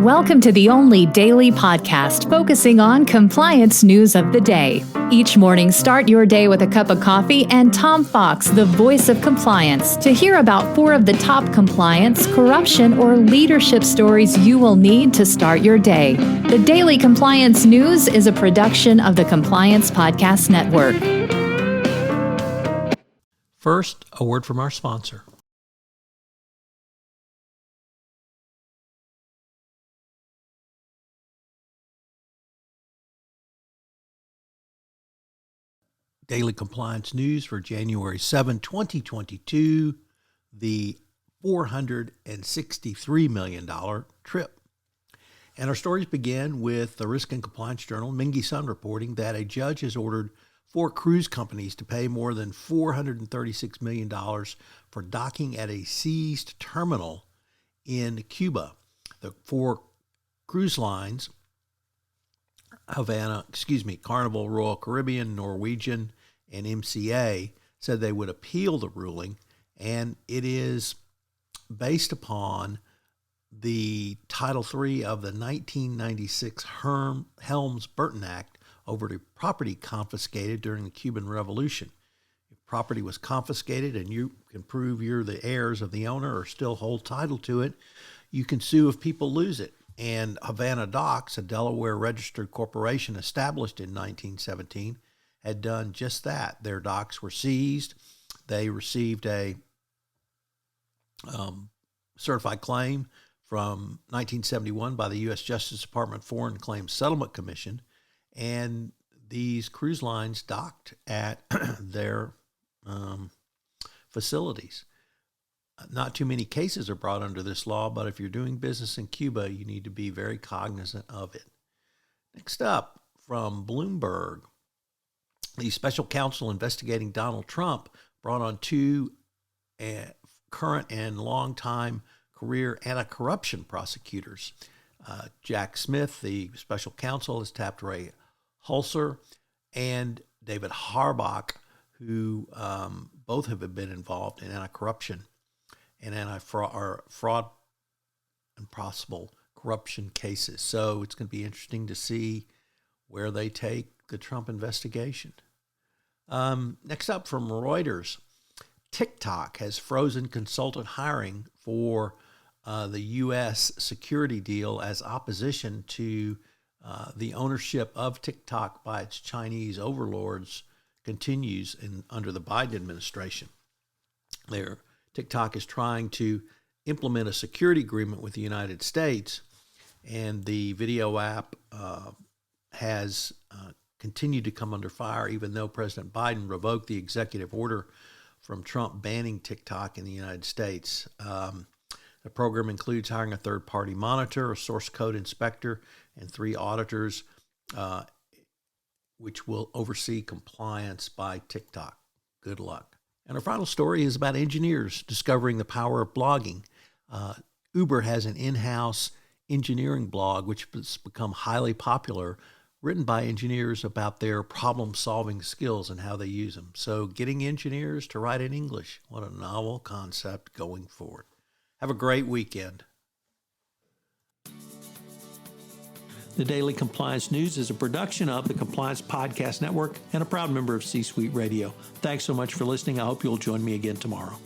Welcome to the only daily podcast focusing on compliance news of the day. Each morning, start your day with a cup of coffee and Tom Fox, the voice of compliance, to hear about 4 of the top compliance, corruption, or leadership stories you will need to start your day. The Daily Compliance News is a production of the Compliance Podcast Network. First, a word from our sponsor. Daily Compliance News for January 7, 2022, the $463 million trip. And our stories begin with the Risk and Compliance Journal, Mingy Sun, reporting that a judge has ordered 4 cruise companies to pay more than $436 million for docking at a seized terminal in Cuba. The 4 cruise lines, Carnival, Royal Caribbean, Norwegian, and MCA, said they would appeal the ruling, and it is based upon the Title III of the 1996 Helms-Burton Act over the property confiscated during the Cuban Revolution. If property was confiscated and you can prove you're the heirs of the owner or still hold title to it, you can sue if people lose it. And Havana Docks, a Delaware registered corporation established in 1917, had done just that. Their docks were seized. They received a certified claim from 1971 by the U.S. Justice Department Foreign Claims Settlement Commission, and these cruise lines docked at their facilities. Not too many cases are brought under this law, but if you're doing business in Cuba, you need to be very cognizant of it. Next up, from Bloomberg, the special counsel investigating Donald Trump brought on 2 current and longtime career anti-corruption prosecutors. Jack Smith, the special counsel, has tapped Ray Hulser and David Harbach, who both have been involved in anti-corruption and fraud and possible corruption cases. So it's going to be interesting to see where they take the Trump investigation. Next up, from Reuters, TikTok has frozen consultant hiring for the U.S. security deal as opposition to the ownership of TikTok by its Chinese overlords continues under the Biden administration. TikTok is trying to implement a security agreement with the United States, and the video app has continued to come under fire, even though President Biden revoked the executive order from Trump banning TikTok in the United States. The program includes hiring a third-party monitor, a source code inspector, and 3 auditors, which will oversee compliance by TikTok. Good luck. And our final story is about engineers discovering the power of blogging. Uber has an in-house engineering blog, which has become highly popular, written by engineers about their problem-solving skills and how they use them. So getting engineers to write in English, what a novel concept going forward. Have a great weekend. The Daily Compliance News is a production of the Compliance Podcast Network and a proud member of C-Suite Radio. Thanks so much for listening. I hope you'll join me again tomorrow.